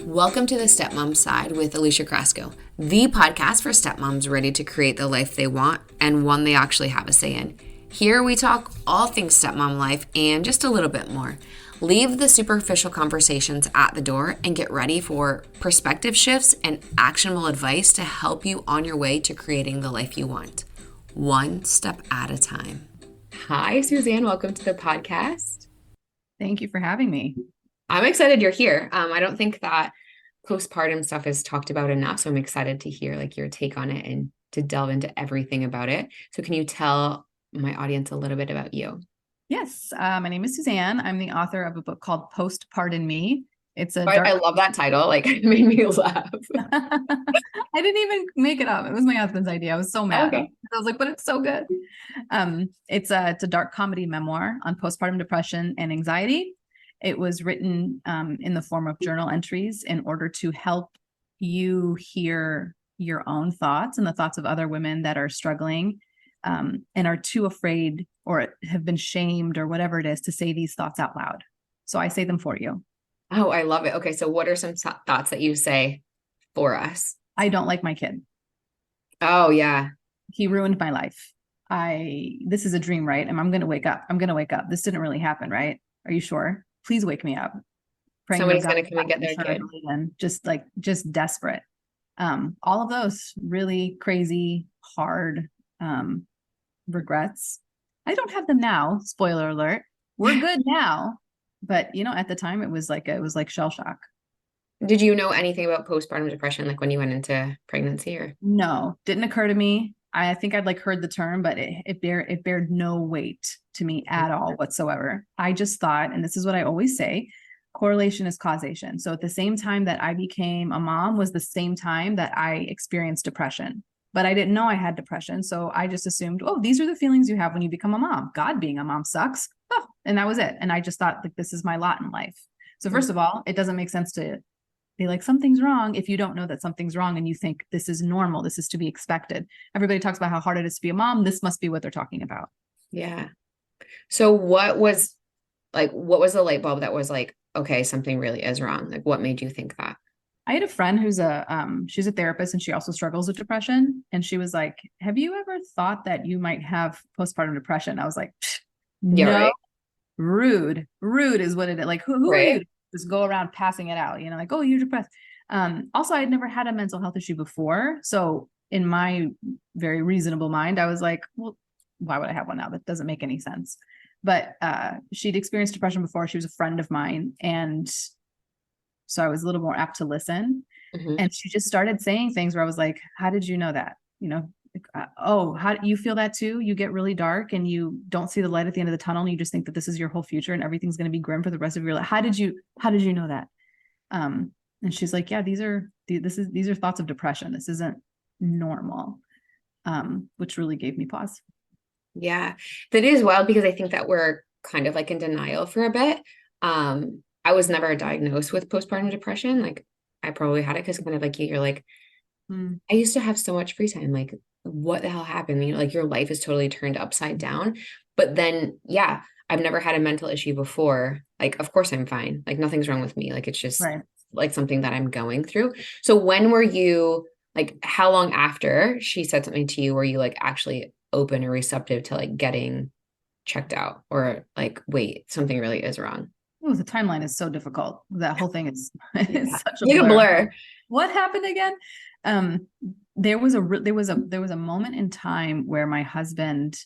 Welcome to the Stepmom Side with Alicia Crasco, the podcast for stepmoms ready to create the life they want and one they actually have a say in. Here we talk all things stepmom life and just a little bit more. Leave the superficial conversations at the door and get ready for perspective shifts and actionable advice to help you on your way to creating the life you want, one step at a time. Hi, Suzanne. Welcome to the podcast. Thank you for having me. I'm excited you're here. I don't think that postpartum stuff is talked about enough, so I'm excited to hear like your take on it and to delve into everything about it. So can you tell my audience a little bit about you? Yes, my name is Suzanne. I'm the author of a book called Postpartum. It's a I love that title. Like, it made me laugh. I didn't even make it up. It was my husband's idea. I was so mad. Okay. I was like, but it's so good. It's a dark comedy memoir on postpartum depression and anxiety. It was written in the form of journal entries in order to help you hear your own thoughts and the thoughts of other women that are struggling and are too afraid or have been shamed or whatever it is to say these thoughts out loud. So I say them for you. Oh, I love it. Okay, so what are some thoughts that you say for us? I don't like my kid. Oh, yeah. He ruined my life. This is a dream, right? And I'm going to wake up. I'm going to wake up. This didn't really happen, right? Are you sure? Please wake me up. Praying Somebody's going to come and get their kid. And just desperate. All of those really crazy, hard regrets. I don't have them now. Spoiler alert. We're good now. But at the time it was like shell shock. Did you know anything about postpartum depression, like when you went into pregnancy, or? No, didn't occur to me. I think I'd like heard the term, but it bared no weight to me at all whatsoever. I just thought, and this is what I always say, correlation is causation. So at the same time that I became a mom was the same time that I experienced depression, but I didn't know I had depression. So I just assumed, oh, these are the feelings you have when you become a mom. God, being a mom sucks. Oh, and that was it. And I just thought, like, this is my lot in life. So first of all, it doesn't make sense to be like, something's wrong if you don't know that something's wrong and you think this is normal, this is to be expected. Everybody talks about how hard it is to be a mom. This must be what they're talking about. Yeah. So what was the light bulb that was like, okay, something really is wrong? Like, what made you think that? I had a friend who's she's a therapist and she also struggles with depression. And she was like, have you ever thought that you might have postpartum depression? I was like, no, Yeah, right. Rude is what it is. Like, who Right. are you to just go around passing it out, like, oh, you're depressed. Also, I had never had a mental health issue before. So in my very reasonable mind, I was like, well, why would I have one now? That doesn't make any sense. But she'd experienced depression before. She was a friend of mine. And so I was a little more apt to listen. Mm-hmm. And she just started saying things where I was like, how did you know that? Oh, how do you feel that too? You get really dark and you don't see the light at the end of the tunnel and you just think that this is your whole future and everything's going to be grim for the rest of your life. How did you know that? And she's like, yeah, these are thoughts of depression. This isn't normal. Which really gave me pause. Yeah, that is wild because I think that we're kind of like in denial for a bit. I was never diagnosed with postpartum depression. Like, I probably had it because kind of like you're like, I used to have so much free time. Like, what the hell happened? Like your life is totally turned upside down. But then, yeah, I've never had a mental issue before. Like, of course I'm fine. Like, nothing's wrong with me. Like, it's just Right. like something that I'm going through. So when were you, like, how long after she said something to you were you like actually open or receptive to like getting checked out, or like, wait, something really is wrong? Oh, the timeline is so difficult. That whole thing is such a Like a blur. blur. What happened again? There was a moment in time where my husband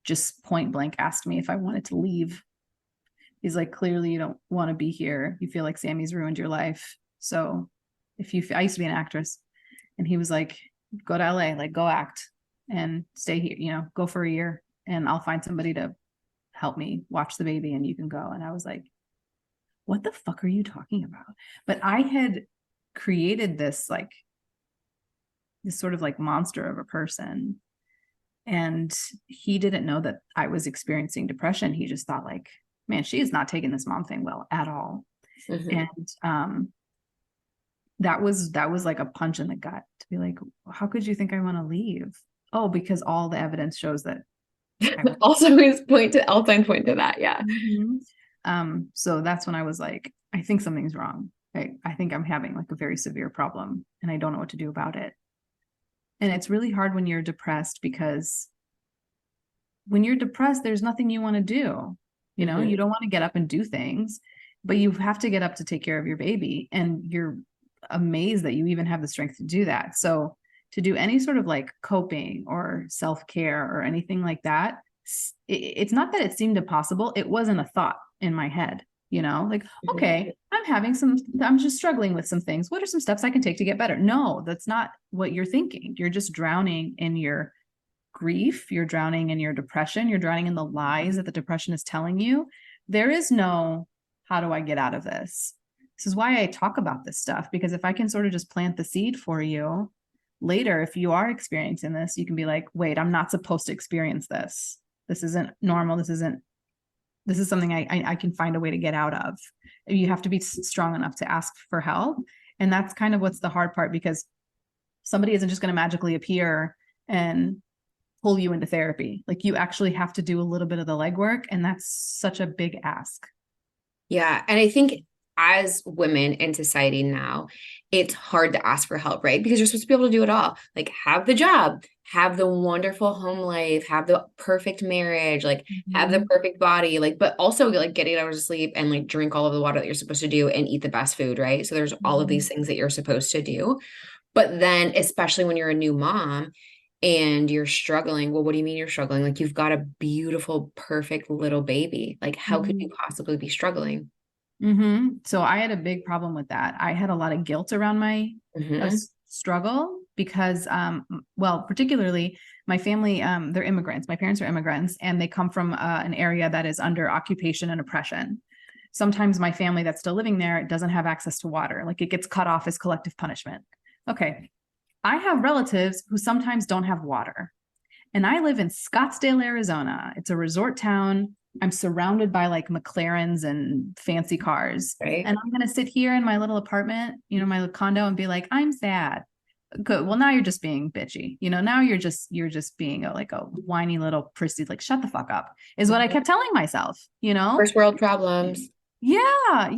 just point blank asked me if I wanted to leave. He's like, clearly you don't want to be here. You feel like Sammy's ruined your life. So I used to be an actress, and he was like, go to LA, like go act and stay here, go for a year and I'll find somebody to help me watch the baby and you can go. And I was like, what the fuck are you talking about? But I had created this sort of like monster of a person. And he didn't know that I was experiencing depression. He just thought like, man, she is not taking this mom thing well at all. Mm-hmm. And that was like a punch in the gut to be like, how could you think I want to leave? Oh, because all the evidence shows that. Also his point to that. Yeah. Mm-hmm. So that's when I was like, I think something's wrong. I think I'm having like a very severe problem and I don't know what to do about it. And it's really hard when you're depressed, because when you're depressed, there's nothing you want to do. You know, you don't want to get up and do things, but you have to get up to take care of your baby. And you're amazed that you even have the strength to do that. So to do any sort of like coping or self-care or anything like that, it's not that it seemed impossible. It wasn't a thought in my head, you know, like, okay, I'm just struggling with some things. What are some steps I can take to get better? No, that's not what you're thinking. You're just drowning in your grief. You're drowning in your depression. You're drowning in the lies that the depression is telling you. There is no, how do I get out of this? This is why I talk about this stuff, because if I can sort of just plant the seed for you later, if you are experiencing this, you can be like, wait, I'm not supposed to experience this. This isn't normal. This is something I can find a way to get out of. You have to be strong enough to ask for help. And that's kind of what's the hard part, because somebody isn't just going to magically appear and pull you into therapy. Like, you actually have to do a little bit of the legwork. And that's such a big ask. Yeah. And I think as women in society now, it's hard to ask for help, right? Because you're supposed to be able to do it all. Like, have the job, have the wonderful home life, have the perfect marriage, like have the perfect body, like, but also like get 8 hours of sleep and like drink all of the water that you're supposed to do and eat the best food, right? So there's all of these things that you're supposed to do. But then, especially when you're a new mom and you're struggling, well, what do you mean you're struggling? Like, you've got a beautiful, perfect little baby. Like, how could you possibly be struggling? So I had a big problem with that. I had a lot of guilt around my struggle because, well, particularly my family, they're immigrants. My parents are immigrants, and they come from an area that is under occupation and oppression. Sometimes my family that's still living there doesn't have access to water. Like, it gets cut off as collective punishment. Okay. I have relatives who sometimes don't have water. And I live in Scottsdale, Arizona. It's a resort town. I'm surrounded by like McLarens and fancy cars. Right. And I'm going to sit here in my little apartment, you know, my little condo, and be like, I'm sad. Good. Well, now you're just being bitchy. You know, now you're just being like a whiny little prissy, like, shut the fuck up, is what I kept telling myself, you know? First world problems. Yeah.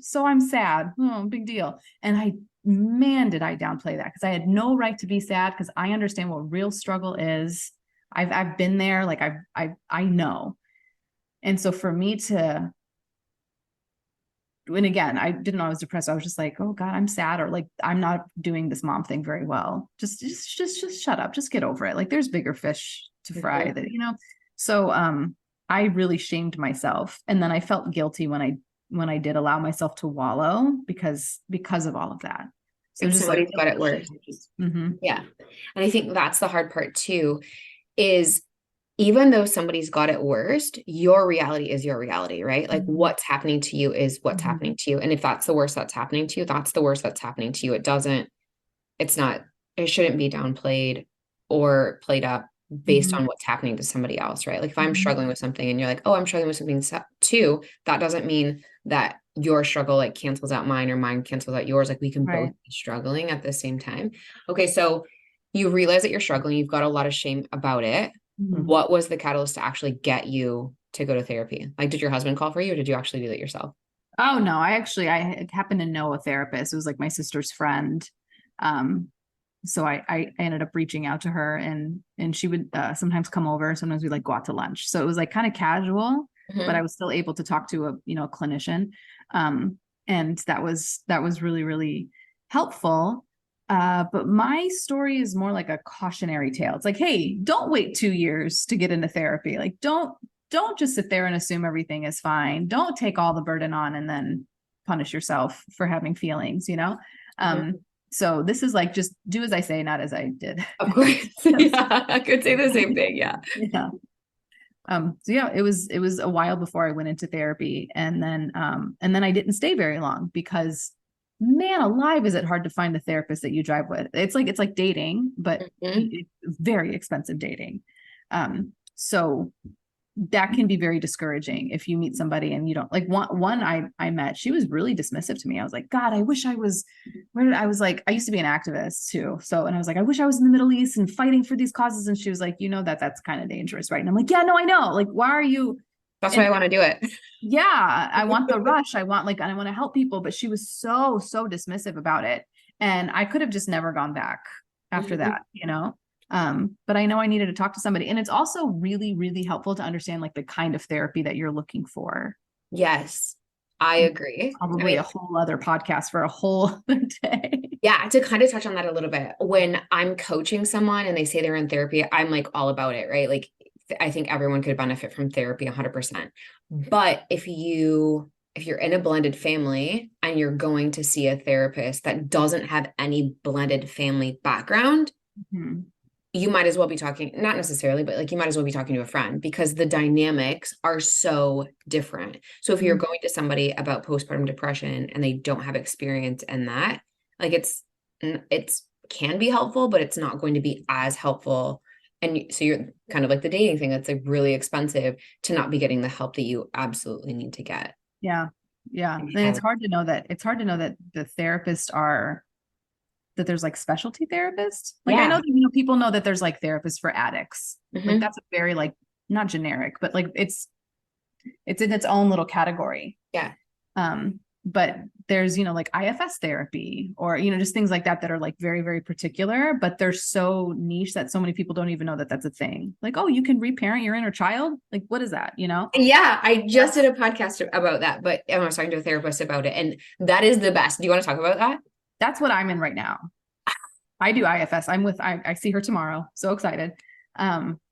So I'm sad. Oh, big deal. And man, did I downplay that, because I had no right to be sad, because I understand what real struggle is. I've been there. Like, I know. And so for me to, and again, I didn't know I was depressed. I was just like, oh God, I'm sad. Or like, I'm not doing this mom thing very well. Just shut up. Just get over it. Like, there's bigger fish to fry that, you know? So, I really shamed myself. And then I felt guilty when I did allow myself to wallow because of all of that. So just somebody's got it worse. Yeah. And I think that's the hard part too, is even though somebody's got it worst, your reality is your reality, right? Like, what's happening to you is what's happening to you. And if that's the worst that's happening to you, that's the worst that's happening to you. It shouldn't be downplayed or played up based on what's happening to somebody else, right? Like, if I'm struggling with something and you're like, oh, I'm struggling with something too, that doesn't mean that your struggle like cancels out mine or mine cancels out yours. Like, we can both be struggling at the same time. Okay. So you realize that you're struggling. You've got a lot of shame about it. What was the catalyst to actually get you to go to therapy? Like, did your husband call for you, or did you actually do that yourself? Oh, no, I happened to know a therapist. It was like my sister's friend. So I ended up reaching out to her, and she would sometimes come over. Sometimes we like go out to lunch. So it was like kind of casual, but I was still able to talk to a clinician. And that was really, really helpful. But my story is more like a cautionary tale. It's like, hey, don't wait 2 years to get into therapy. Like, don't just sit there and assume everything is fine. Don't take all the burden on and then punish yourself for having feelings, you know? So this is like, just do as I say, not as I did. Of course. Yeah, I could say the same thing. Yeah. Yeah. So yeah, it was a while before I went into therapy, and then I didn't stay very long, because man alive, is it hard to find a therapist that you drive with. It's like dating, but it's very expensive dating. So that can be very discouraging if you meet somebody and you don't like one I met, she was really dismissive to me. I was like, God, I wish I was I was like, I used to be an activist too. So, and I was like, I wish I was in the Middle East and fighting for these causes. And she was like, that's kind of dangerous, right? And I'm like, yeah, no, I know. Like, why are you That's why I want to do it. Yeah, I want the rush. I want like, and I want to help people, but she was so, so dismissive about it. And I could have just never gone back after Mhm. that, you know? But I know I needed to talk to somebody. And it's also really, really helpful to understand like the kind of therapy that you're looking for. Yes, I agree. I Probably mean, a whole other podcast for a whole other day. yeah, to kind of touch on that a little bit, when I'm coaching someone and they say they're in therapy, I'm like all about it, right? Like I think everyone could benefit from therapy 100%. But if you're in a blended family and you're going to see a therapist that doesn't have any blended family background, Mhm. you might as well be talking, not necessarily, but like you might as well be talking to a friend because the dynamics are so different. So if you're Mhm. going to somebody about postpartum depression and they don't have experience in that, like it's can be helpful, but it's not going to be as helpful. And so you're kind of like the dating thing that's like really expensive to not be getting the help that you absolutely need to get. Yeah. Yeah. And And have- it's hard to know that the therapists are that there's like specialty therapists. Like I know Yeah. that, people know that there's like therapists for addicts. Like Hmm. that's a very like not generic, but like it's in its own little category. Yeah. But there's, like IFS therapy or, just things like that that are like very, very particular, but they're so niche that so many people don't even know that that's a thing. Like, oh, you can reparent your inner child. Like, what is that? Yeah, I just did a podcast about that, but I was talking to a therapist about it, and that is the best. Do you want to talk about that? That's what I'm in right now. I do IFS. I see her tomorrow. So excited.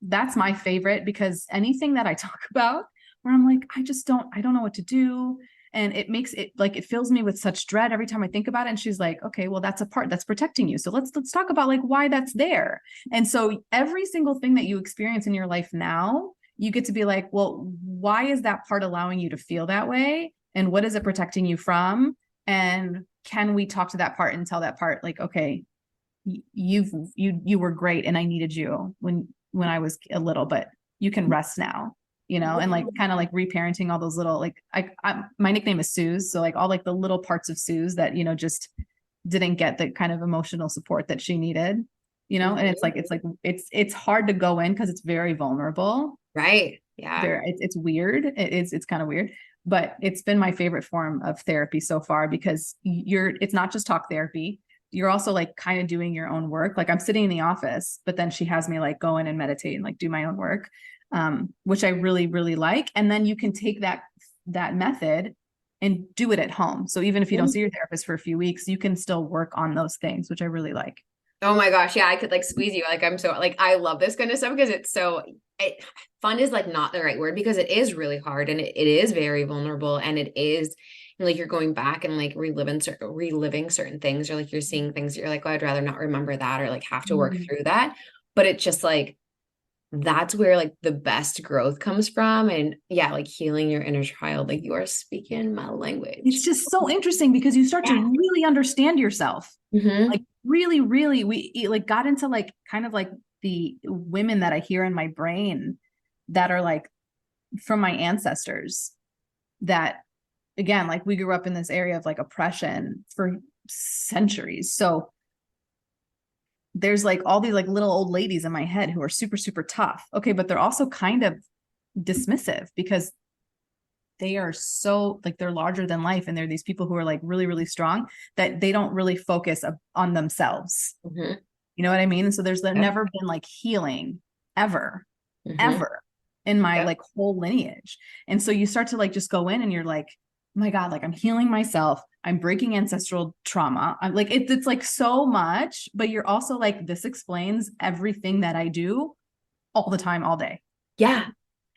That's my favorite because anything that I talk about where I'm like, I don't know what to do. And it makes it like, it fills me with such dread every time I think about it. And she's like, okay, well, that's a part that's protecting you. So let's talk about like why that's there. And so every single thing that you experience in your life now, you get to be like, well, why is that part allowing you to feel that way? And what is it protecting you from? And can we talk to that part and tell that part like, okay, you were great and I needed you when I was a little, but you can rest now, and like kind of like reparenting all those little like my nickname is Suze, so like all like the little parts of Suze that just didn't get the kind of emotional support that she needed, and it's hard to go in because it's very vulnerable. Right. Yeah. It's weird. It's kind of weird, but it's been my favorite form of therapy so far because it's not just talk therapy. You're also like kind of doing your own work. Like I'm sitting in the office, but then she has me like go in and meditate and like do my own work, which I really, really like. And then you can take that method and do it at home. So even if you don't see your therapist for a few weeks, you can still work on those things, which I really like. Oh my gosh. Yeah, I could like squeeze you. Like I'm so like I love this kind of stuff because fun is like not the right word because it is really hard and it is very vulnerable and it is like you're going back and like reliving certain things or like you're seeing things that you're like, oh, I'd rather not remember that or like have to work through that. But it's just like that's where like the best growth comes from. And yeah, like healing your inner child, like you are speaking my language. It's just so interesting because you start to really understand yourself. Mm-hmm. Like really, really, we like got into like kind of like the women that I hear in my brain that are like from my ancestors that again, like we grew up in this area of like oppression for centuries. So there's like all these like little old ladies in my head who are super, super tough. Okay, but they're also kind of dismissive because they are so like they're larger than life and they're these people who are like really, really strong that they don't really focus on themselves. Mm-hmm. You know what I mean? And so there's never been like healing ever, ever in my like whole lineage. And so you start to like just go in and you're like, oh my God, like I'm healing myself. I'm breaking ancestral trauma. I'm like, it's like so much, but you're also like, this explains everything that I do all the time, all day. Yeah.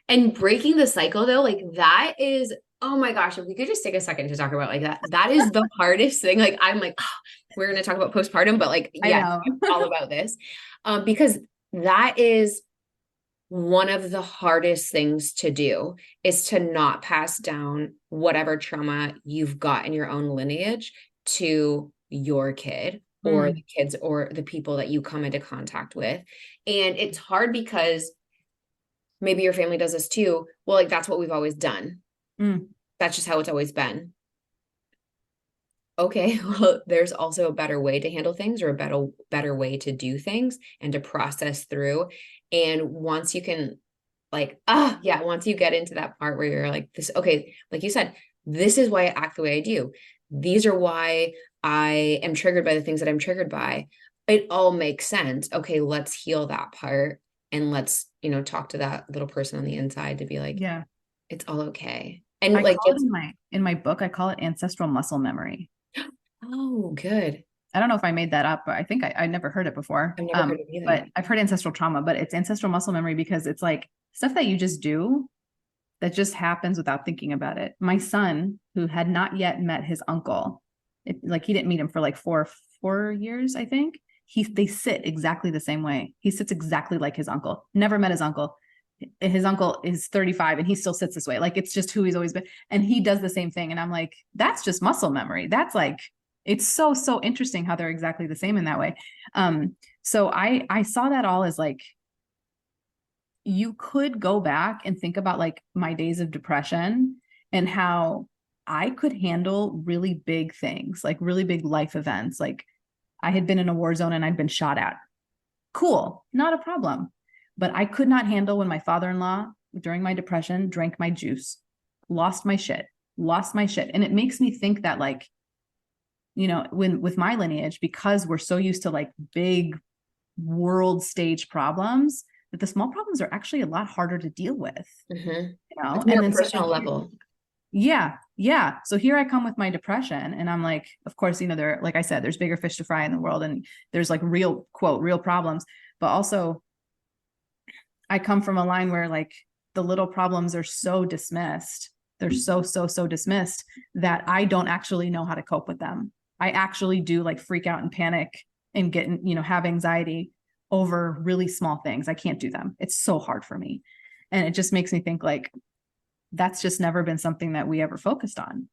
And breaking the cycle though, like that is, oh my gosh, if we could just take a second to talk about like that is the hardest thing. Like I'm like, oh, we're going to talk about postpartum, but like, yeah, I'm all about this. Because that is one of the hardest things to do is to not pass down whatever trauma you've got in your own lineage to your kid or the kids or the people that you come into contact with. And it's hard because maybe your family does this too. Well, like that's what we've always done. That's just how it's always been. Okay, well, there's also a better way to handle things or a better way to do things and to process through. And once you can like, yeah, once you get into that part where you're like this, okay, like you said, this is why I act the way I do. These are why I am triggered by the things that I'm triggered by. It all makes sense. Okay, let's heal that part and let's, talk to that little person on the inside to be like, Yeah. it's all okay. And I like, call it it's, in my book, I call it ancestral muscle memory. oh, good. I don't know if I made that up, but I think I never heard it before. I've never heard of it But either. I've heard ancestral trauma, but it's ancestral muscle memory because it's like stuff that you just do that just happens without thinking about it. My son, who had not yet met his uncle, like he didn't meet him for like four years, I think. They sit exactly the same way. He sits exactly like his uncle. Never met his uncle. His uncle is 35 and he still sits this way. Like it's just who he's always been. And he does the same thing. And I'm like, that's just muscle memory. That's like, it's so interesting how they're exactly the same in that way. So I saw that all as like, you could go back and think about like my days of depression and how I could handle really big things, like really big life events. Like I had been in a war zone and I'd been shot at. Cool, not a problem. But I could not handle when my father-in-law during my depression drank my juice, lost my shit. And it makes me think that like, when with my lineage, because we're so used to like big world stage problems, that the small problems are actually a lot harder to deal with, It's and more then personal level. yeah. So here I come with my depression and I'm like, of course, there, like I said, there's bigger fish to fry in the world and there's like real quote, real problems, but also I come from a line where like the little problems are so dismissed. They're so dismissed that I don't actually know how to cope with them. I actually do like freak out and panic and get, have anxiety over really small things. I can't do them. It's so hard for me. And it just makes me think like, that's just never been something that we ever focused on.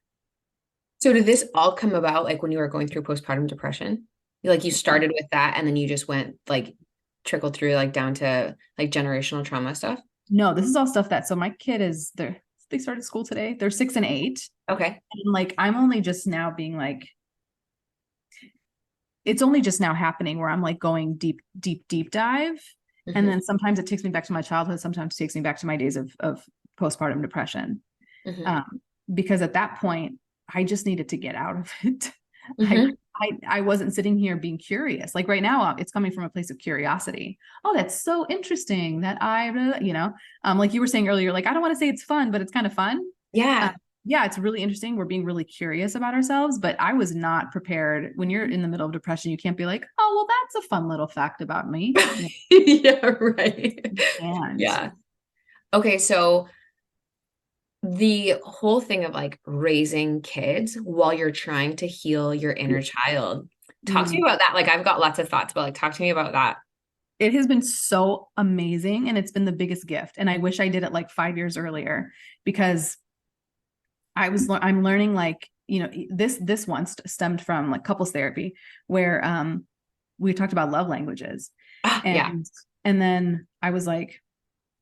So did this all come about like when you were going through postpartum depression? Like you started with that and then you just went like trickled through like down to like generational trauma stuff? No, this is all stuff so my kid they started school today. They're 6 and 8. Okay. And like, I'm only just now being like, it's only just now happening where I'm like going deep dive. And then sometimes it takes me back to my childhood. Sometimes it takes me back to my days of postpartum depression. Because at that point, I just needed to get out of it. I wasn't sitting here being curious. Like right now, it's coming from a place of curiosity. Oh, that's so interesting that like you were saying earlier, like, I don't want to say it's fun, but it's kind of fun. Yeah. Yeah, it's really interesting. We're being really curious about ourselves, but I was not prepared. When you're in the middle of depression, you can't be like, oh, well, that's a fun little fact about me. Yeah, right. And yeah. Okay, so the whole thing of like raising kids while you're trying to heal your inner child. Talk to me about that. Like I've got lots of thoughts, but like talk to me about that. It has been so amazing and it's been the biggest gift. And I wish I did it like 5 years earlier because I'm learning like, this once stemmed from like couples therapy where we talked about love languages. And then I was like,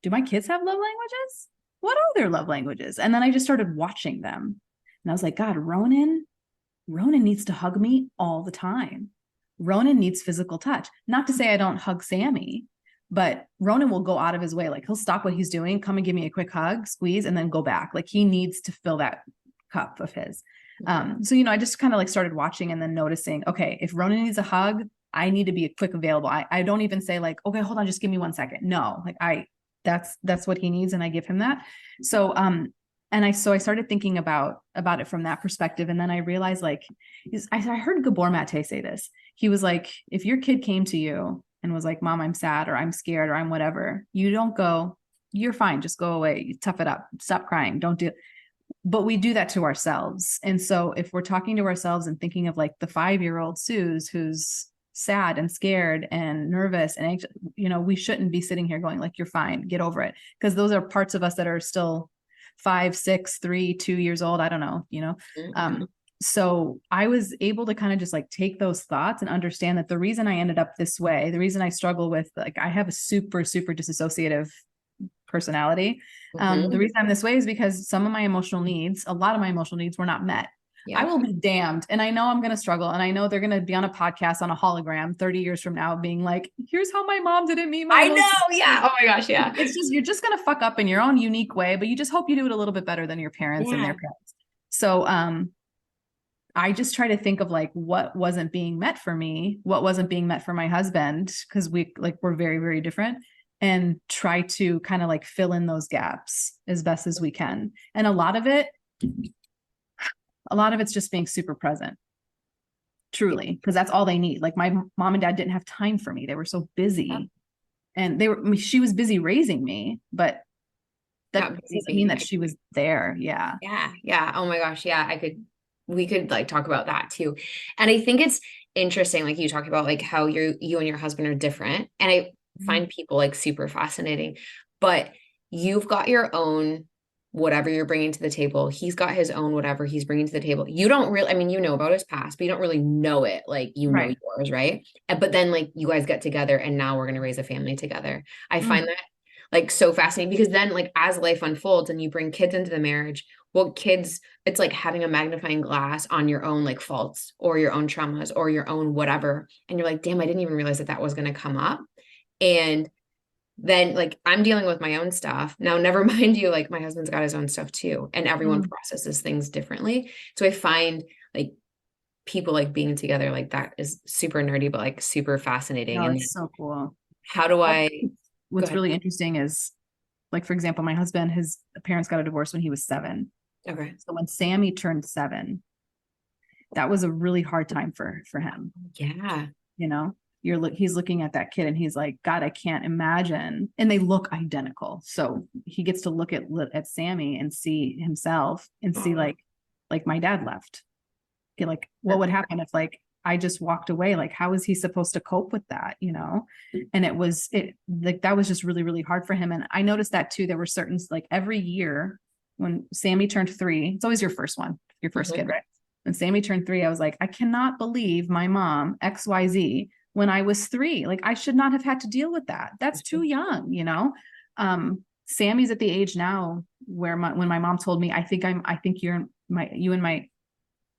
do my kids have love languages? What are their love languages? And then I just started watching them. And I was like, God, Ronan needs to hug me all the time. Ronan needs physical touch. Not to say I don't hug Sammy, but Ronan will go out of his way. Like he'll stop what he's doing, come and give me a quick hug, squeeze, and then go back. Like he needs to fill that cup of his. So, I just kind of like started watching and then noticing, okay, if Ronan needs a hug, I need to be quick available. I don't even say like, okay, hold on, just give me 1 second. No, like that's what he needs. And I give him that. So, I started thinking about it from that perspective. And then I realized like, I heard Gabor Mate say this. He was like, if your kid came to you and was like, Mom, I'm sad, or I'm scared, or I'm whatever, you don't go, you're fine. Just go away. You tough it up. Stop crying. Don't do it. But we do that to ourselves. And so if we're talking to ourselves and thinking of like the 5-year-old Suze, who's sad and scared and nervous and anxious, we shouldn't be sitting here going like, you're fine, get over it. Because those are parts of us that are still 5, 6, 3, 2 years old. I don't know, so I was able to kind of just like take those thoughts and understand that the reason I ended up this way, the reason I struggle with, like, I have a super disassociative personality. The reason I'm this way is because a lot of my emotional needs were not met. I Yeah. will be damned. And I know I'm going to struggle. And I know they're going to be on a podcast on a hologram 30 years from now being like, here's how my mom didn't meet my I emotions. know. Yeah. Oh my gosh. Yeah. It's just, you're just going to fuck up in your own unique way, but you just hope you do it a little bit better than your parents and their Yeah. parents. So, I just try to think of like what wasn't being met for me, what wasn't being met for my husband, because we're very, very different, and try to kind of like fill in those gaps as best as we can. And a lot of it's just being super present, truly, because that's all they need. Like my mom and dad didn't have time for me. They were so busy, and she was busy raising me, but that Not busy doesn't mean being that there. she was there. Yeah. Yeah. Yeah. Oh my gosh. Yeah. We could like talk about that too. And I think it's interesting, like you talk about like how you and your husband are different. And I find people like super fascinating, but you've got your own whatever you're bringing to the table. He's got his own whatever he's bringing to the table. You don't really, I mean, you know about his past, but you don't really know it like you know Right. yours, right? But then like you guys get together and now we're going to raise a family together. I find Mm. that like so fascinating because then like as life unfolds and you bring kids into the marriage, well, kids, it's like having a magnifying glass on your own like faults or your own traumas or your own whatever. And you're like, damn, I didn't even realize that that was going to come up. And then like I'm dealing with my own stuff. Now, never mind you, like my husband's got his own stuff too. And everyone Mm. processes things differently. So I find like people like being together like that is super nerdy, but like super fascinating. No, And it's so cool. how do I go What's ahead? really interesting is, like, for example, my husband, his parents got a divorce when he was 7. Okay. So when Sammy turned 7, that was a really hard time for him. Yeah. You know, he's looking at that kid and he's like, God, I can't imagine. And they look identical. So he gets to look at Sammy and see himself and see like my dad left. Okay, like what would happen if like I just walked away? Like, how is he supposed to cope with that? And it like that was just really, really hard for him. And I noticed that too. There were certain, like, every year when Sammy turned 3, it's always your first one, your first kid, right? When Sammy turned 3, I was like, I cannot believe my mom XYZ when I was 3. Like, I should not have had to deal with that. That's too young. Sammy's at the age now where when my mom told me, I think me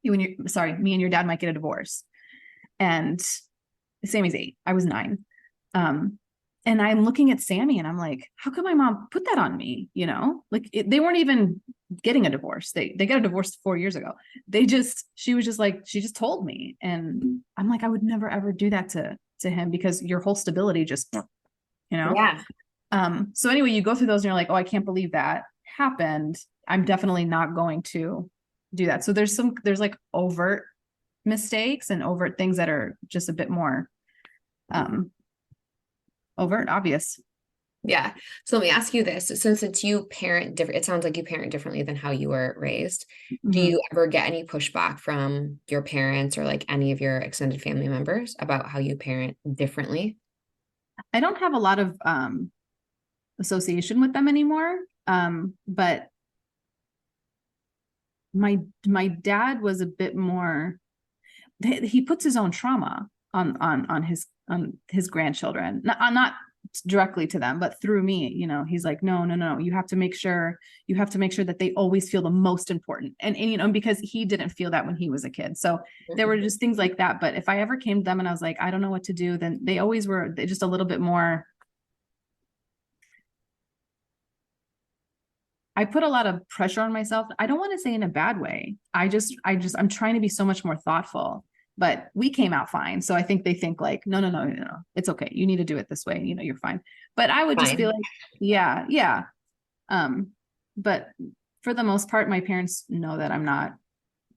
and your dad might get a divorce. And Sammy's 8. I was 9. And I'm looking at Sammy and I'm like, how could my mom put that on me? Like they weren't even getting a divorce. They got a divorce 4 years ago. She was just like, she just told me. And I'm like, I would never, ever do that to him because your whole stability just, Yeah. so anyway, you go through those and you're like, oh, I can't believe that happened. I'm definitely not going to do that. So there's like overt mistakes and overt things that are just a bit more overt, obvious. Yeah. So let me ask you this. Since it's you parent different, it sounds like you parent differently than how you were raised. Do Mm-hmm. you ever get any pushback from your parents or like any of your extended family members about how you parent differently? I don't have a lot of association with them anymore. But my dad was a bit more, he puts his own trauma on his grandchildren, not directly to them, but through me. He's like, no, you have to make sure that they always feel the most important. And because he didn't feel that when he was a kid. So there were just things like that. But if I ever came to them and I was like, I don't know what to do, then they always were just a little bit more. I put a lot of pressure on myself. I don't want to say in a bad way. I'm trying to be so much more thoughtful, but we came out fine. So I think they think like, no, it's okay. You need to do it this way. You're fine. But I would just be like, yeah, yeah. But for the most part, my parents know that I'm not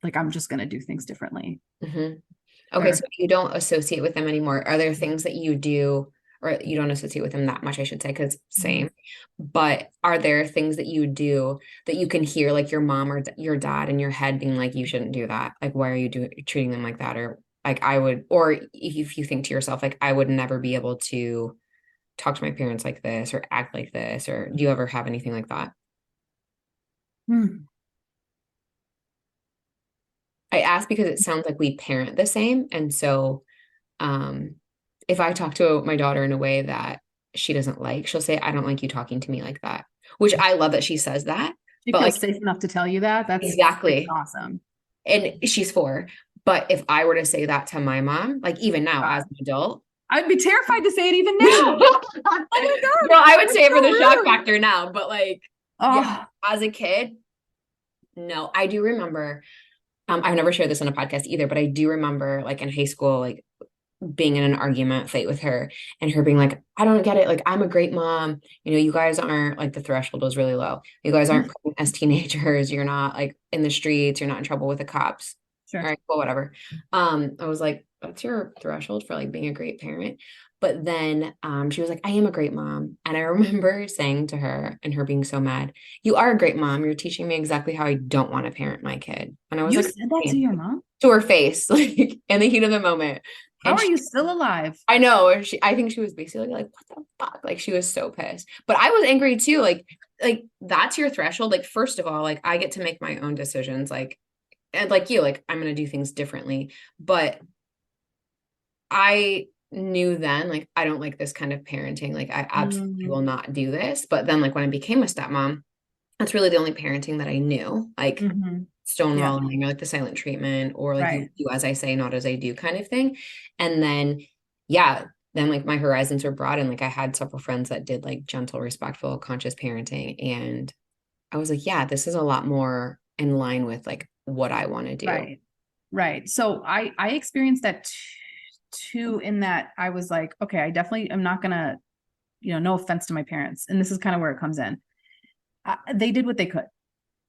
like, I'm just going to do things differently. Mm-hmm. Okay, so you don't associate with them anymore. Are there things that you do, or you don't associate with them that much, I should say, because same. But are there things that you do that you can hear like your mom or your dad in your head being like, you shouldn't do that? Like, why are you treating them like that? Or like I would, or if you think to yourself, like, I would never be able to talk to my parents like this or act like this, or do you ever have anything like that? Hmm. I ask because it sounds like we parent the same. And so if I talk to my daughter in a way that she doesn't like, she'll say, I don't like you talking to me like that, which I love that she says that. She But like, feels safe enough to tell you that. That's exactly. awesome. and she's 4. But if I were to say that to my mom, like even now as an adult, I'd be terrified to say it even now. Oh my God. Girl, I would say it for so the shock rude. factor now, but like, yeah, Oh, as a kid, no. I do remember, I've never shared this on a podcast either, but I do remember like in high school, like being in an argument fight with her and her being like, I don't get it. Like, I'm a great mom. You know, you guys aren't like the threshold was really low. You guys aren't pregnant as teenagers. You're not like in the streets. You're not in trouble with the cops. sure. All right, well, whatever. I was like, that's your threshold for like being a great parent. But then she was like, I am a great mom. And I remember saying to her and her being so mad, you are a great mom. You're teaching me exactly how I don't want to parent my kid. And I was You like, said that to your mom? to her face, like in the heat of the moment. How And are you still alive? I know I think she was basically like, what the fuck? Like she was so pissed. But I was angry too. Like that's your threshold. Like, first of all, like I get to make my own decisions. Like, and like you, like I'm gonna do things differently. But I knew then, like, I don't like this kind of parenting. Like I absolutely will not do this. But then like when I became a stepmom, that's really the only parenting that I knew. Like Yeah, stonewalling or like the silent treatment or like you right. do as I say, not as I do kind of thing. And then, yeah, then like my horizons were broad and like I had several friends that did like gentle, respectful, conscious parenting. And I was like, yeah, this is a lot more in line with like what I want to do. Right. Right. So I experienced that too, in that I was like, okay, I definitely am not gonna, no offense to my parents. And this is kind of where it comes in. They did what they could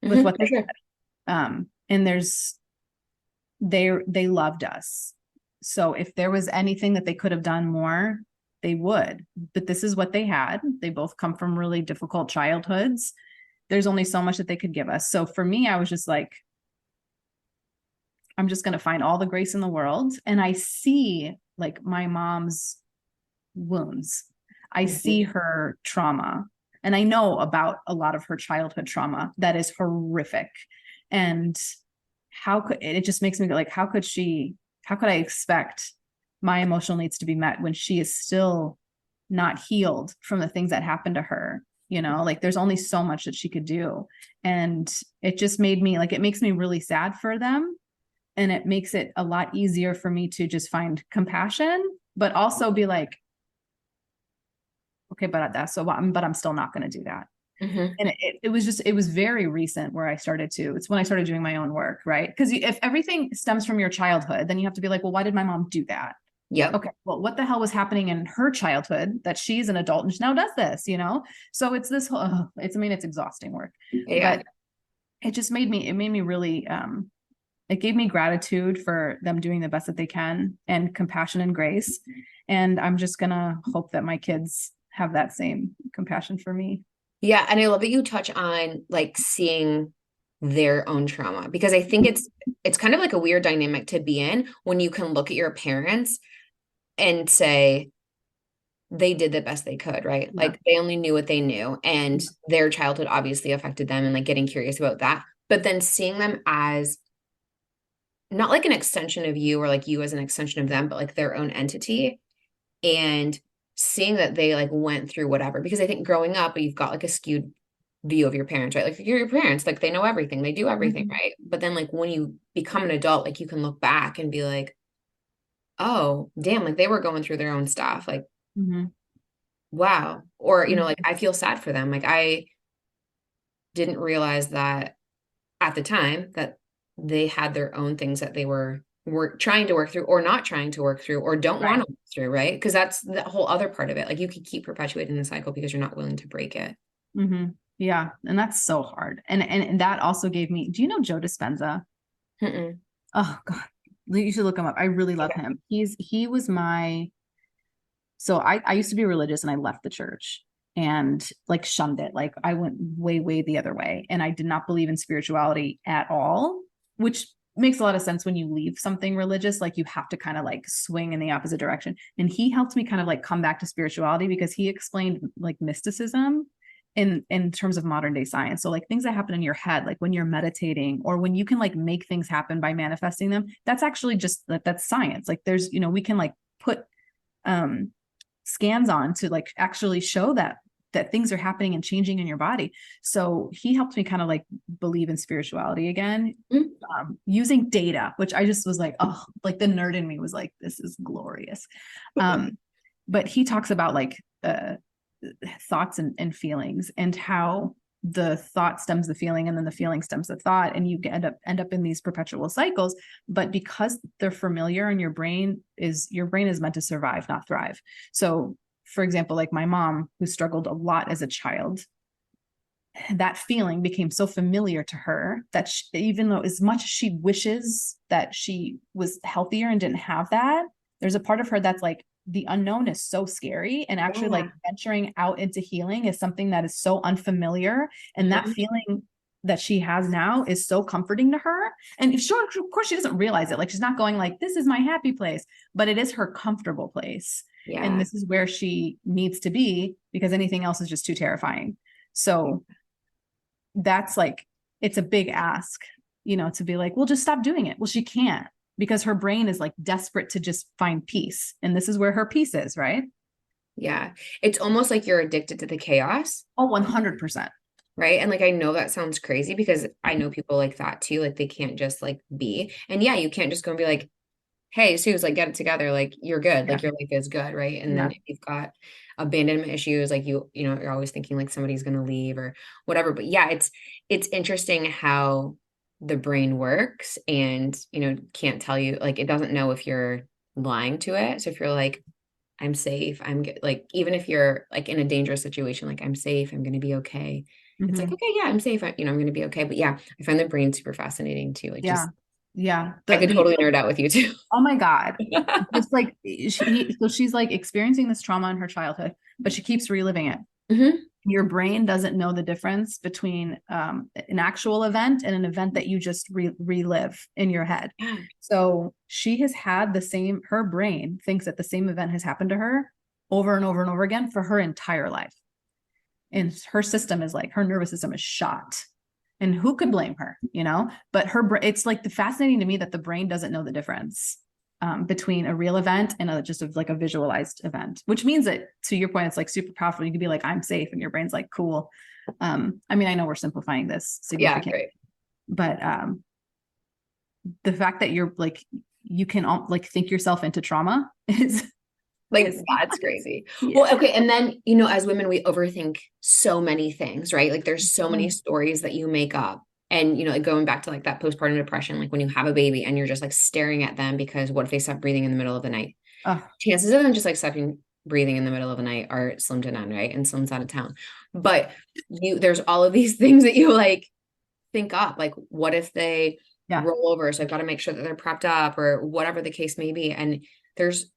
with what For they sure. and they loved us. So if there was anything that they could have done more, they would. But this is what they had. They both come from really difficult childhoods. There's only so much that they could give us. So for me, I was just like, I'm just going to find all the grace in the world. And I see like my mom's wounds. I see her trauma. And I know about a lot of her childhood trauma that is horrific. And how could it just makes me go like, how could I expect my emotional needs to be met when she is still not healed from the things that happened to her? Like there's only so much that she could do. And it just made me like, it makes me really sad for them. And it makes it a lot easier for me to just find compassion, but also be like, okay, but I'm still not going to do that. And it was very recent where it's when I started doing my own work, right? Because if everything stems from your childhood, then you have to be like, well, why did my mom do that? Yep. Okay, well, what the hell was happening in her childhood that she's an adult and she now does this, So it's this whole, it's exhausting work, Yeah. but it made me really, it gave me gratitude for them doing the best that they can and compassion and grace. And I'm just going to hope that my kids have that same compassion for me. Yeah. And I love that you touch on like seeing their own trauma because I think it's kind of like a weird dynamic to be in when you can look at your parents and say they did the best they could, right? Yeah. Like they only knew what they knew and their childhood obviously affected them and like getting curious about that. But then seeing them as not like an extension of you or like you as an extension of them, but like their own entity and seeing that they like went through whatever. Because I think growing up, you've got like a skewed view of your parents, right? Like you're your parents, like they know everything, they do everything, right? But then like when you become an adult, like you can look back and be like, oh, damn, like they were going through their own stuff. Like, wow. Or, like I feel sad for them. Like I didn't realize that at the time that they had their own things that they were trying to work through or not trying to work through or don't want to work through, right? Because that's the whole other part of it. Like you could keep perpetuating the cycle because you're not willing to break it. Yeah. And that's so hard. And that also gave me, do you know Joe Dispenza? Mm-mm. Oh God, you should look him up. I really love him. He was so I used to be religious and I left the church and like shunned it. Like I went way, way the other way. And I did not believe in spirituality at all, which makes a lot of sense when you leave something religious, like you have to kind of like swing in the opposite direction. And he helped me kind of like come back to spirituality because he explained like mysticism in terms of modern day science. So like things that happen in your head, like when you're meditating or when you can like make things happen by manifesting them, that's actually just that's science. Like we can like put scans on to like actually show that that things are happening and changing in your body. So he helped me kind of like believe in spirituality again, using data, which I just was like, oh, like the nerd in me was like, this is glorious. But he talks about like thoughts and feelings, and how the thought stems the feeling, and then the feeling stems the thought, and you end up in these perpetual cycles. But because they're familiar, and your brain is meant to survive, not thrive. So for example, like my mom, who struggled a lot as a child, that feeling became so familiar to her that even though as much as she wishes that she was healthier and didn't have that, there's a part of her that's like, the unknown is so scary, and actually like venturing out into healing is something that is so unfamiliar. And that feeling that she has now is so comforting to her. And sure, of course, she doesn't realize it. Like, she's not going like, this is my happy place, but it is her comfortable place. Yeah. And this is where she needs to be, because anything else is just too terrifying. So that's like, it's a big ask, to be like, well, just stop doing it. Well, she can't, because her brain is like desperate to just find peace. And this is where her peace is, right? Yeah. It's almost like you're addicted to the chaos. Oh, 100%. Right. And like, I know that sounds crazy, because I know people like that too. Like, they can't just like be, and yeah, you can't just go and be like, hey, Suze, like, get it together. Like, you're good. Like, your life is good. Right. And then if you've got abandonment issues, like you're always thinking like somebody's going to leave or whatever. But yeah, it's interesting how the brain works, and, can't tell you, like, it doesn't know if you're lying to it. So if you're like, I'm safe, I'm good, like, even if you're like in a dangerous situation, like, I'm safe, I'm going to be okay. It's like, okay, yeah, I'm safe. I'm going to be okay. But yeah, I find the brain super fascinating too. Like, I could totally nerd out with you too. Oh my God. Just like so she's like experiencing this trauma in her childhood, but she keeps reliving it. Mm-hmm. Your brain doesn't know the difference between an actual event and an event that you just relive in your head. Yeah. So she has had her brain thinks that the same event has happened to her over and over and over again for her entire life. And her system is like, her nervous system is shot. And who could blame her, but it's like fascinating to me that the brain doesn't know the difference between a real event and like a visualized event, which means that, to your point, it's like super powerful. You could be like, I'm safe. And your brain's like, cool. I mean, I know we're simplifying this significantly, but the fact that you're like, you can like think yourself into trauma is like, that's crazy. Yeah. Well, okay. And then, as women, we overthink so many things, right? Like, there's so many stories that you make up. And, like, going back to like that postpartum depression, like when you have a baby and you're just like staring at them, because what if they stop breathing in the middle of the night? Chances of them just like stopping breathing in the middle of the night are slim to none, right? And Slim's out of town. But there's all of these things that you like think up, like, what if they roll over? So I've got to make sure that they're prepped up, or whatever the case may be. And there's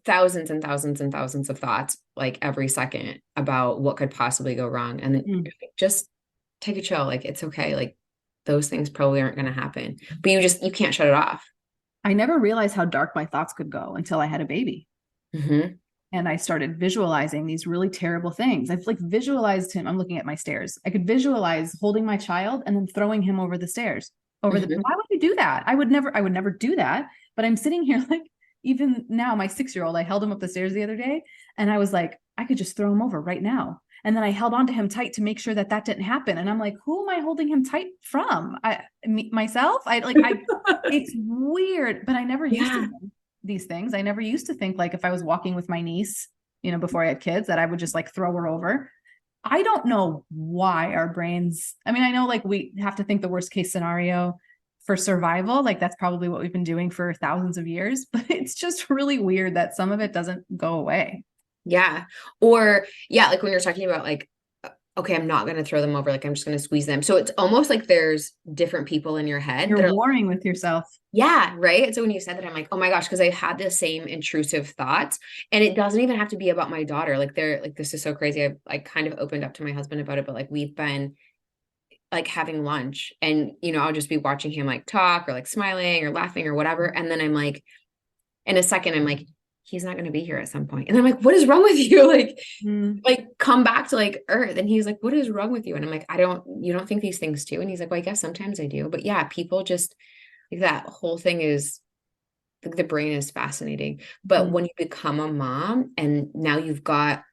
thousands and thousands and thousands of thoughts like every second about what could possibly go wrong. And then just take a chill. Like, it's okay. Like, those things probably aren't going to happen, but you can't shut it off. I never realized how dark my thoughts could go until I had a baby. Mm-hmm. And I started visualizing these really terrible things. I've like visualized him. I'm looking at my stairs. I could visualize holding my child and then throwing him over the stairs. Why would you do that? I would never do that. But I'm sitting here like, even now, my 6-year-old, I held him up the stairs the other day, and I was like, I could just throw him over right now. And then I held on to him tight to make sure that didn't happen. And I'm like, who am I holding him tight from? Myself? It's weird, but I never used to think these things. I never used to think like if I was walking with my niece, before I had kids, that I would just like throw her over. I don't know why our brains, I mean, I know like we have to think the worst case scenario for survival. Like, that's probably what we've been doing for thousands of years, but it's just really weird that some of it doesn't go away. Yeah. Or like when you're talking about like, okay, I'm not going to throw them over. Like, I'm just going to squeeze them. So it's almost like there's different people in your head. You're warring with yourself. Yeah. Right. So when you said that, I'm like, oh my gosh, because I had the same intrusive thoughts, and it doesn't even have to be about my daughter. Like, this is so crazy. I kind of opened up to my husband about it, but like, we've been like having lunch, and, I'll just be watching him like talk or like smiling or laughing or whatever. And then I'm like, in a second, I'm like, he's not going to be here at some point. And I'm like, what is wrong with you? Like, like, come back to like earth. And he's like, what is wrong with you? And I'm like, you don't think these things too? And he's like, well, I guess sometimes I do. But yeah, people just like, that whole thing is like, the brain is fascinating. But when you become a mom and now you've got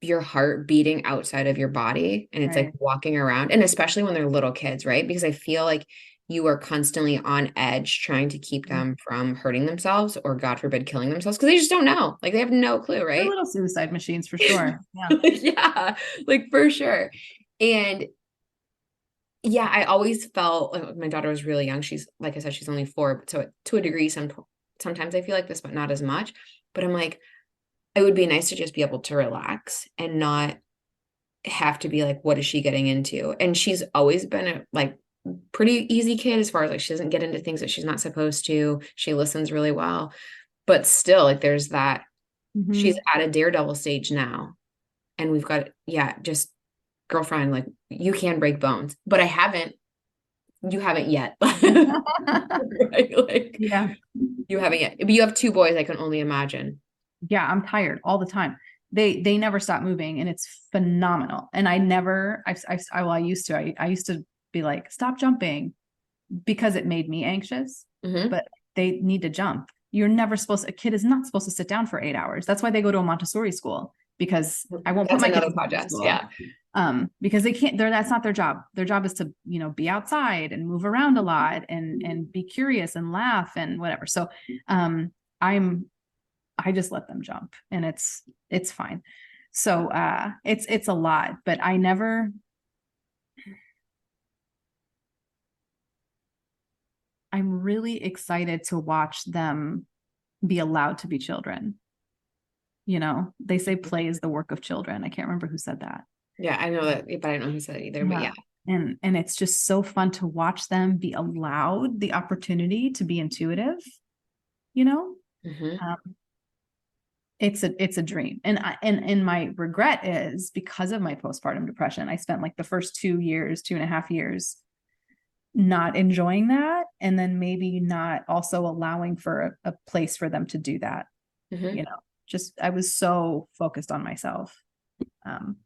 your heart beating outside of your body and it's like Right. walking around, and especially when they're little kids, right? Because I feel like you are constantly on edge trying to keep Mhm. them from hurting themselves or God forbid killing themselves because they just don't know. Like they have no clue, They're right? little suicide machines for sure. Yeah. Yeah, like for sure. And yeah, I always felt like my daughter was really young. She's like I said, she's only 4, so to a degree, sometimes I feel like this, but not as much. But I'm like, it would be nice to just be able to relax and not have to be like, what is she getting into? And she's always been a like pretty easy kid as far as like she doesn't get into things that she's not supposed to. She listens really well. But still, like there's that she's Mhm. at a daredevil stage now. And we've got, yeah, just girlfriend, like you can break bones. But I haven't, you haven't yet. Right? Like Yeah. you haven't yet. But you have 2 boys, I can only imagine. Yeah, I'm tired all the time. They never stop moving and it's phenomenal. And I never well, I used to be like, stop jumping because it made me anxious, Hmm. but they need to jump. You're never supposed A kid is not supposed to sit down for 8 hours. That's why they go to a Montessori school because I won't put That's my kids another in Montessori podcast. school. Yeah. Because they can't, that's not their job. Their job is to, be outside and move around a lot and be curious and laugh and whatever. So, I'm I just let them jump and it's fine. So it's a lot, but I'm really excited to watch them be allowed to be children. They say play is the work of children. I can't remember who said that. Yeah, I know that, but I don't know who said it either. But Yeah. yeah. And it's just so fun to watch them be allowed the opportunity to be intuitive, you know? Hmm. Um, it's a dream. And my regret is because of my postpartum depression, I spent like the first 2 years, 2.5 years not enjoying that. And then maybe not also allowing for a place for them to do that. Hmm. Just, I was so focused on myself.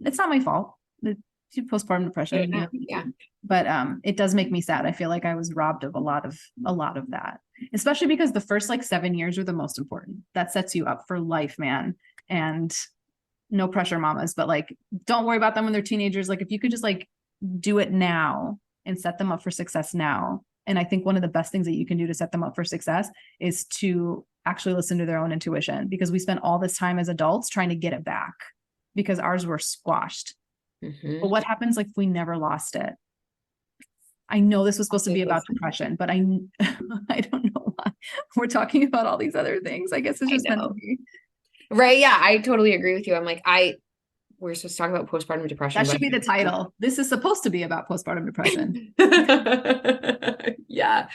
It's not my fault. The postpartum depression, Yeah. but it does make me sad. I feel like I was robbed of a lot of that, especially because the first like 7 years are the most important. That sets you up for life, man. And no pressure, mamas, but like, don't worry about them when they're teenagers. Like, if you could just like do it now and set them up for success now. And I think one of the best things that you can do to set them up for success is to actually listen to their own intuition, because we spent all this time as adults trying to get it back because ours were squashed. But Hmm. what happens like if we never lost it? I know this was supposed to be about depression, but I I don't know why we're talking about all these other things. I guess it's I just meant to know. be. Right. Yeah, I totally agree with you. I'm like, we're supposed to talk about postpartum depression, That but should be the title. This is supposed to be about postpartum depression. yeah.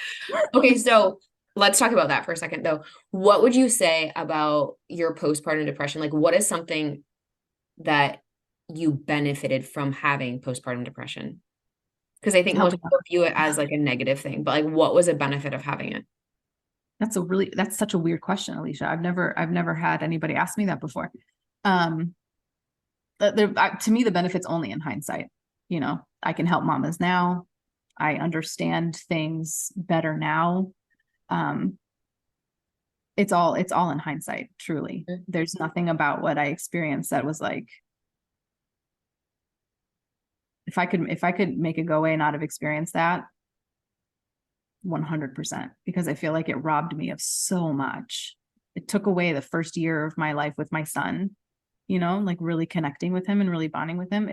Okay, so let's talk about that for a second though. What would you say about your postpartum depression? Like, what is something that you benefited from having postpartum depression? Because I think most Helping people view it as like a negative thing, but like, what was a benefit of having it? That's such a weird question, Alicia. I've never had anybody ask me that before. Um, to me, the benefit's only in hindsight. I can help mamas now. I understand things better now. Um, it's all in hindsight, truly. There's nothing about what I experienced that was like, if I could make it go away and not have experienced that, 100%, because I feel like it robbed me of so much. It took away the first year of my life with my son, like really connecting with him and really bonding with him.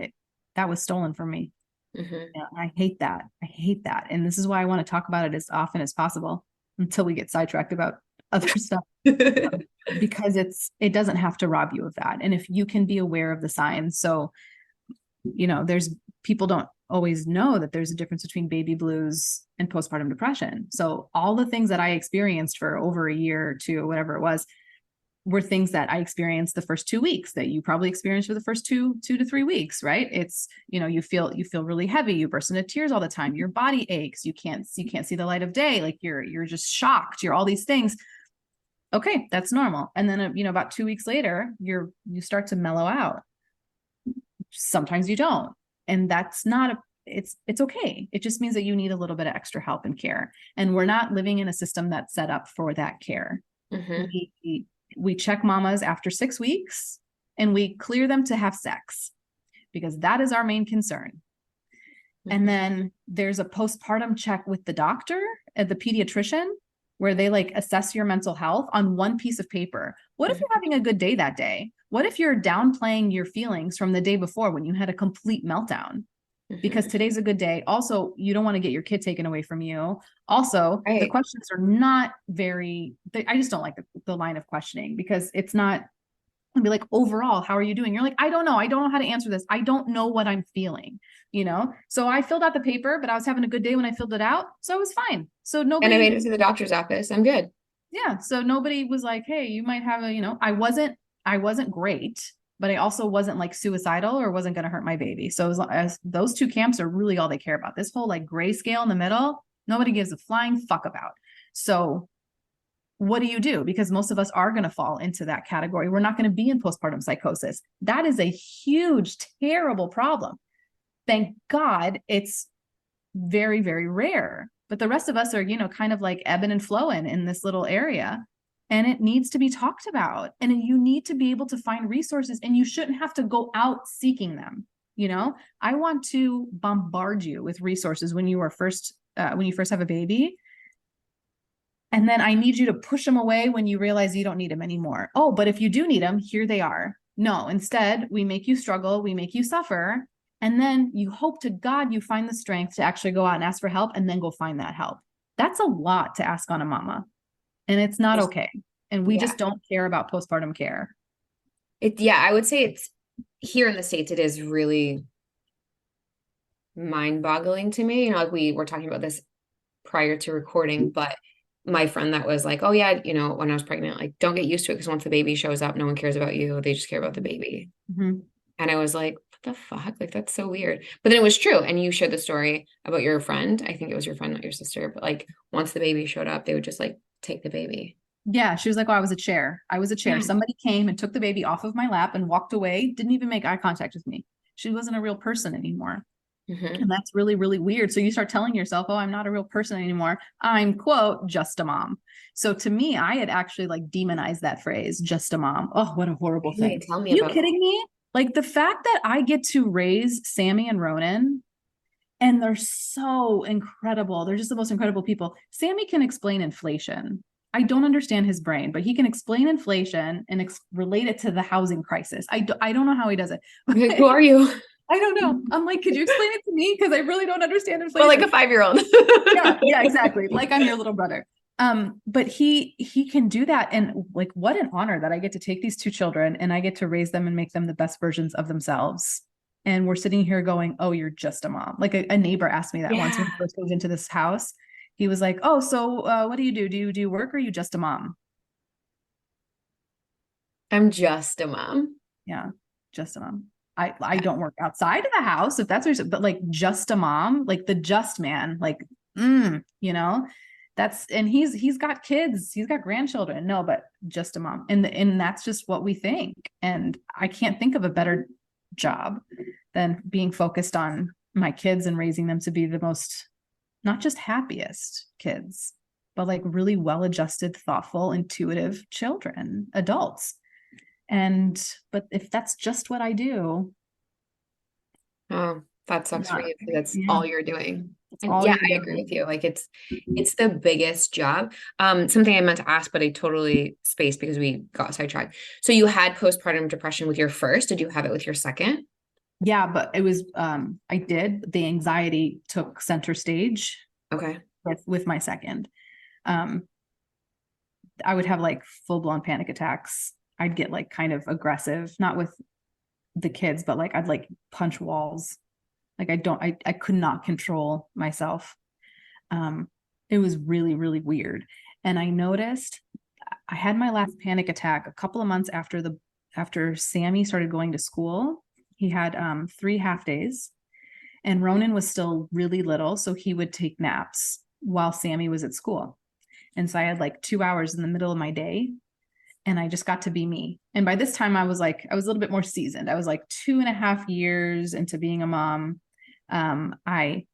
That was stolen from me. Mm-hmm. Yeah, I hate that. I hate that. And this is why I want to talk about it as often as possible until we get sidetracked about other stuff, because it doesn't have to rob you of that. And if you can be aware of the signs, so there's people don't always know that there's a difference between baby blues and postpartum depression. So all the things that I experienced for over a year or two, whatever it was, were things that I experienced the first 2 weeks that you probably experienced for the first 2 to 3 weeks, right? It's, you feel really heavy, you burst into tears all the time, your body aches, you can't see the light of day, like you're just shocked, you're all these things. Okay, that's normal. And then about 2 weeks later, you start to mellow out. Sometimes you don't. And that's not it's okay. It just means that you need a little bit of extra help and care. And we're not living in a system that's set up for that care. Mm-hmm. We check mamas after 6 weeks. and we clear them to have sex because that is our main concern. And then there's a postpartum check with the doctor at the pediatrician where they like assess your mental health on one piece of paper. What if you're having a good day that day? What if you're downplaying your feelings from the day before when you had a complete meltdown? Because today's a good day. Also, you don't want to get your kid taken away from you. Also, the questions are not very, I just don't like the line of questioning because it's not, and be like, overall, how are you doing? You're like, I don't know. I don't know how to answer this. I don't know what I'm feeling, you know? So I filled out the paper, but I was having a good day when I filled it out. So it was fine. So nobody. And I made it to the doctor's office. I'm good. Yeah. So nobody was like, hey, you might have a, you know, I wasn't great, but I also wasn't like suicidal or wasn't going to hurt my baby. So as those two camps are really all they care about. This whole like grayscale in the middle, nobody gives a flying fuck about. So what do you do? Because most of us are going to fall into that category. We're not going to be in postpartum psychosis. That is a huge, terrible problem. Thank God it's very, very rare. But the rest of us are, you know, kind of like ebbing and flowing in this little area. And it needs to be talked about. And you need to be able to find resources, and you shouldn't have to go out seeking them. You know, I want to bombard you with resources when you first have a baby. And then I need you to push them away when you realize you don't need them anymore. Oh, but if you do need them, here they are. No, instead, we make you struggle, we make you suffer. And then you hope to God you find the strength to actually go out and ask for help and then go find that help. That's a lot to ask on a mama. And it's not okay. And we just don't care about postpartum care. I would say it's here in the States, it is really mind-boggling to me. You know, like we were talking about this prior to recording, but my friend that was like, oh yeah, you know, when I was pregnant, like, don't get used to it because once the baby shows up, no one cares about you. They just care about the baby. And I was like, what the fuck? Like, that's so weird. But then it was true. And you shared the story about your friend. I think it was your friend, not your sister. But like, once the baby showed up, they would just like take the baby. Yeah. She was like, oh, I was a chair. Yeah. Somebody came and took the baby off of my lap and walked away. Didn't even make eye contact with me. She wasn't a real person anymore. And that's really, really weird. So you start telling yourself, oh, I'm not a real person anymore. I'm, quote, just a mom. So to me, I had actually like demonized that phrase, just a mom. Oh, what a horrible thing. Tell me Are you about kidding me? Like the fact that I get to raise Sammy and Ronan, and they're so incredible. They're just the most incredible people. Sammy can explain inflation. I don't understand his brain, but he can explain inflation and relate it to the housing crisis. I don't know how he does it. like, who are you? I don't know. I'm like, could you explain it to me? Because I really don't understand inflation. Well, like a 5-year-old. yeah, exactly. Like I'm your little brother. But he can do that. And like, what an honor that I get to take these two children and I get to raise them and make them the best versions of themselves. And we're sitting here going, oh, you're just a mom. Like a neighbor asked me that once when we first moved into this house. He was like, oh, so what do you do? Do you work or are you just a mom? I'm just a mom. Yeah, just a mom. I don't work outside of the house if that's what you're, but like just a mom, like the just man, like, you know, and he's got kids, he's got grandchildren. No, but just a mom. And that's just what we think. And I can't think of a better job than being focused on my kids and raising them to be the most, not just happiest kids, but like really well-adjusted, thoughtful, intuitive children, adults. But if that's just what I do. Oh, that sucks for you. That's all you're doing. I agree with you. Like it's the biggest job. Something I meant to ask, but I totally spaced because we got sidetracked. So you had postpartum depression with your first. Did you have it with your second? Yeah, but it was, I did. The anxiety took center stage. Okay. With my second. I would have like full-blown panic attacks. I'd get like kind of aggressive, not with the kids, but like I'd like punch walls. Like I could not control myself. It was really, really weird. And I noticed I had my last panic attack a couple of months after Sammy started going to school. He had 3 half days and Ronan was still really little. So he would take naps while Sammy was at school. And so I had like 2 hours in the middle of my day and I just got to be me. And by this time I was a little bit more seasoned. I was like 2.5 years into being a mom. I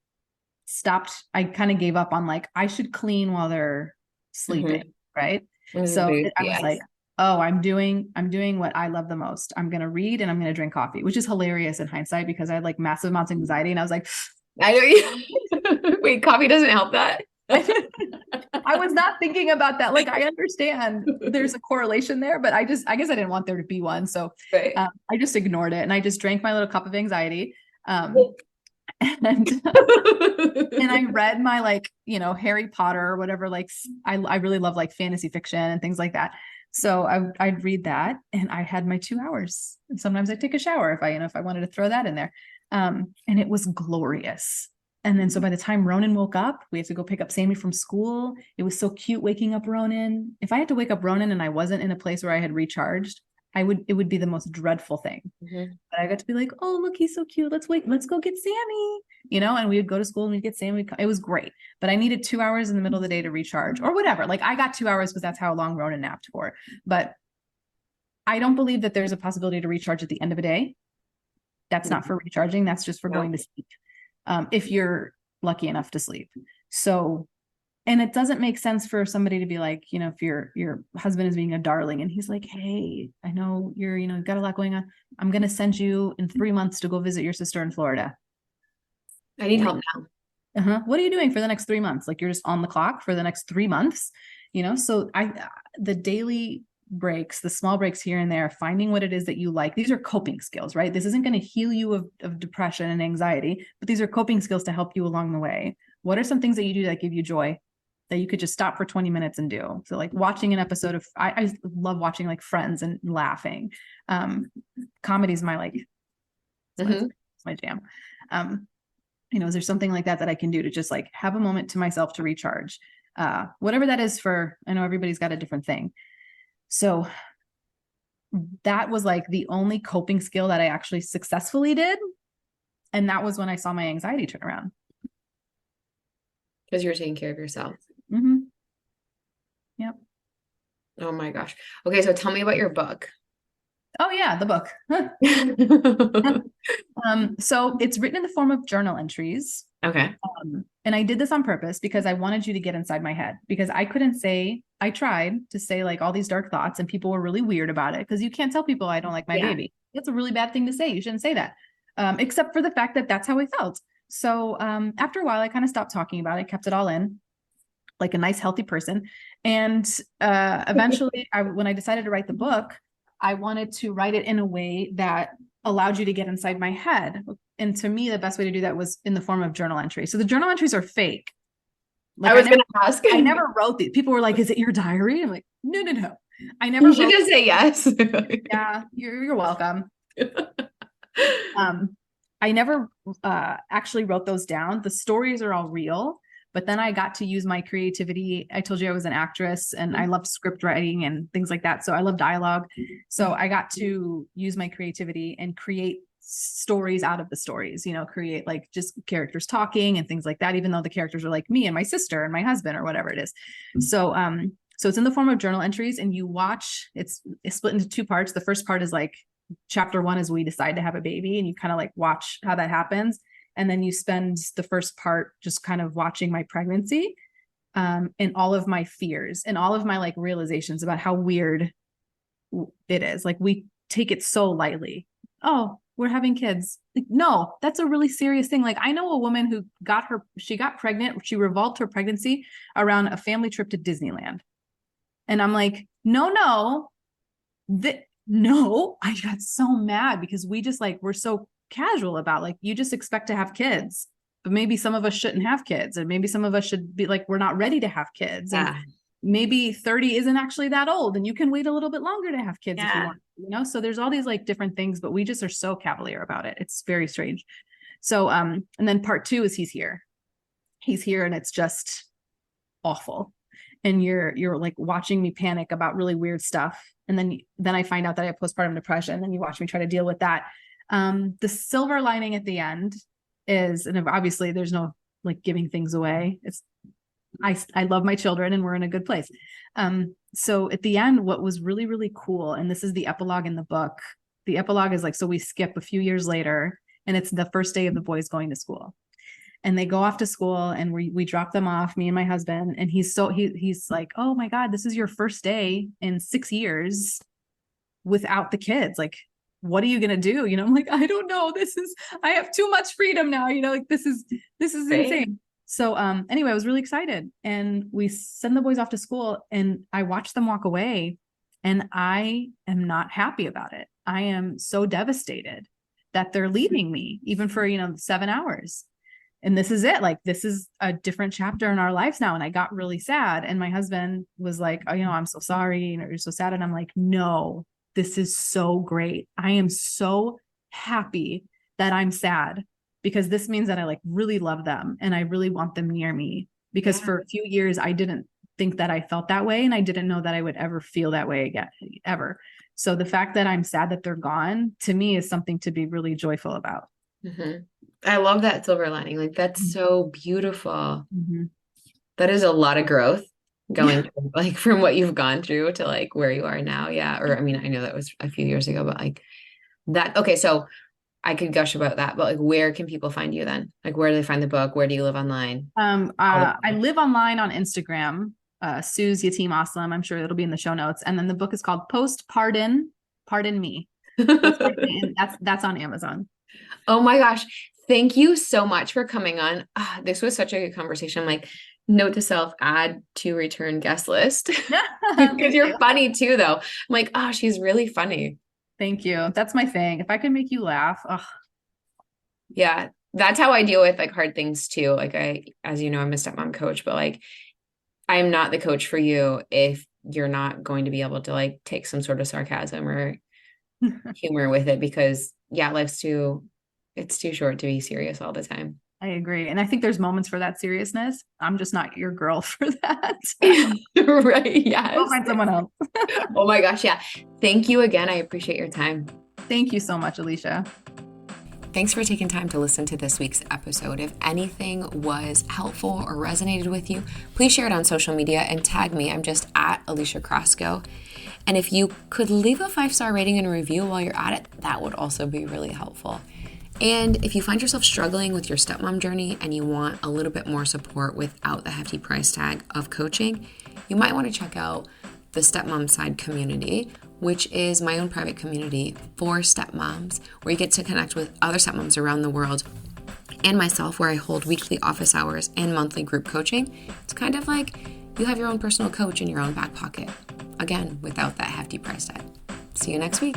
kind of gave up on like, I should clean while they're sleeping. Right. So I was like, oh, I'm doing what I love the most. I'm going to read and I'm going to drink coffee, which is hilarious in hindsight because I had like massive amounts of anxiety and I was like, I know you. Wait, coffee doesn't help that? I was not thinking about that. Like, I understand there's a correlation there, but I guess I didn't want there to be one. So Right. I just ignored it and I just drank my little cup of anxiety. And and I read my like, Harry Potter or whatever, like I really love like fantasy fiction and things like that. So I'd read that and I had my 2 hours. And sometimes I'd take a shower if I wanted to throw that in there. And it was glorious. And then so by the time Ronan woke up, we had to go pick up Sammy from school. It was so cute waking up Ronan. If I had to wake up Ronan and I wasn't in a place where I had recharged, it would be the most dreadful thing. Mm-hmm. But I got to be like, oh, look, he's so cute. Let's go get Sammy, and we would go to school and we'd get Sammy. It was great. But I needed 2 hours in the middle of the day to recharge or whatever. Like I got 2 hours because that's how long Ronan napped for. But I don't believe that there's a possibility to recharge at the end of a day. That's not for recharging. That's just for going to sleep. If you're lucky enough to sleep. So, and it doesn't make sense for somebody to be like, if your husband is being a darling and he's like, hey, I know you're, got a lot going on. I'm going to send you in 3 months to go visit your sister in Florida. I need help now. What are you doing for the next 3 months? Like you're just on the clock for the next 3 months, So the daily breaks, the small breaks here and there, finding what it is that you like. These are coping skills, right? This isn't going to heal you of depression and anxiety, but these are coping skills to help you along the way. What are some things that you do that give you joy that you could just stop for 20 minutes and do? So like watching an episode of, I love watching like Friends and laughing. Comedy is my my jam. Is there something like that I can do to just like have a moment to myself to recharge? Whatever that is I know everybody's got a different thing. So that was like the only coping skill that I actually successfully did. And that was when I saw my anxiety turn around. Because you were taking care of yourself. Mm-hmm. Yep. Oh my gosh. Okay, so tell me about your book. Oh yeah, the book. So it's written in the form of journal entries. Okay. And I did this on purpose because I wanted you to get inside my head because I tried to say like all these dark thoughts and people were really weird about it because you can't tell people I don't like my baby. It's a really bad thing to say. You shouldn't say that. Except for the fact that that's how I felt. So after a while, I kind of stopped talking about it, kept it all in like a nice, healthy person. And eventually when I decided to write the book, I wanted to write it in a way that allowed you to get inside my head. And to me, the best way to do that was in the form of journal entries. So the journal entries are fake. Like, I was going to ask. I never wrote these. People were like, is it your diary? I'm like, no. I never You should just say yes. Yeah, you're welcome. I never actually wrote those down. The stories are all real. But then I got to use my creativity. I told you I was an actress and I loved script writing and things like that. So I love dialogue. So I got to use my creativity and create stories out of the stories, create like just characters talking and things like that, even though the characters are like me and my sister and my husband or whatever it is. So it's in the form of journal entries and you watch, it's split into 2 parts. The first part is like chapter 1 is we decide to have a baby and you kind of like watch how that happens. And then you spend the first part just kind of watching my pregnancy and all of my fears and all of my like realizations about how weird it is. Like we take it so lightly. Oh, we're having kids. Like, no, that's a really serious thing. Like I know a woman who got pregnant. She revolved her pregnancy around a family trip to Disneyland. And I'm like, no, I got so mad because we just like, we're so casual about like you just expect to have kids, but maybe some of us shouldn't have kids and maybe some of us should be like we're not ready to have kids and maybe 30 isn't actually that old and you can wait a little bit longer to have kids if you want, so there's all these like different things, but we just are so cavalier about it. It's very strange. So and then part 2 is he's here and it's just awful and you're like watching me panic about really weird stuff and then I find out that I have postpartum depression and then you watch me try to deal with that. The silver lining at the end is, and obviously there's no like giving things away. I love my children and we're in a good place. So at the end, what was really, really cool, and this is the epilogue in the book. The epilogue is like, so we skip a few years later and it's the first day of the boys going to school. and they go off to school, and we drop them off, me and my husband, and he's like, oh my God, this is your first day in 6 years without the kids. Like, what are you going to do? I'm like, I don't know. I have too much freedom now. Like, this is Right. insane. So, anyway, I was really excited, and we send the boys off to school, and I watch them walk away, and I am not happy about it. I am so devastated that they're leaving me, even for, 7 hours. And this is it. Like, this is a different chapter in our lives now. And I got really sad. And my husband was like, oh, I'm so sorry. You're so sad. And I'm like, no, this is so great. I am so happy that I'm sad, because this means that I like really love them and I really want them near me, because for a few years, I didn't think that I felt that way. And I didn't know that I would ever feel that way again, ever. So the fact that I'm sad that they're gone, to me, is something to be really joyful about. Mm-hmm. I love that silver lining. Like, that's so beautiful. Mm-hmm. That is a lot of growth going through, like, from what you've gone through to like where you are now. Yeah. Or, I mean, I know that was a few years ago, but like that. Okay. So I could gush about that, but like, where can people find you then? Like, where do they find the book? Where do you live online? I live online on Instagram, Suze Yatim Aslam. I'm sure it'll be in the show notes. And then the book is called Postpartum, Pardon Me. And that's on Amazon. Oh my gosh. Thank you so much for coming on. This was such a good conversation. Like, note to self, add to return guest list. Because you're funny too, though. I'm like, oh, she's really funny. Thank you. That's my thing. If I can make you laugh. Yeah. That's how I deal with like hard things too. Like, as you know, I'm a stepmom coach, but like, I'm not the coach for you if you're not going to be able to like take some sort of sarcasm or humor with it, because it's too short to be serious all the time. I agree. And I think there's moments for that seriousness. I'm just not your girl for that. Right. Yes. I'll find someone else. Oh my gosh. Yeah. Thank you again. I appreciate your time. Thank you so much, Alicia. Thanks for taking time to listen to this week's episode. If anything was helpful or resonated with you, please share it on social media and tag me. I'm just at Alicia Crosco. And if you could leave a 5-star rating and review while you're at it, that would also be really helpful. And if you find yourself struggling with your stepmom journey and you want a little bit more support without the hefty price tag of coaching, you might want to check out the Stepmom Side community, which is my own private community for stepmoms, where you get to connect with other stepmoms around the world and myself, where I hold weekly office hours and monthly group coaching. It's kind of like you have your own personal coach in your own back pocket. Again, without that hefty price tag. See you next week.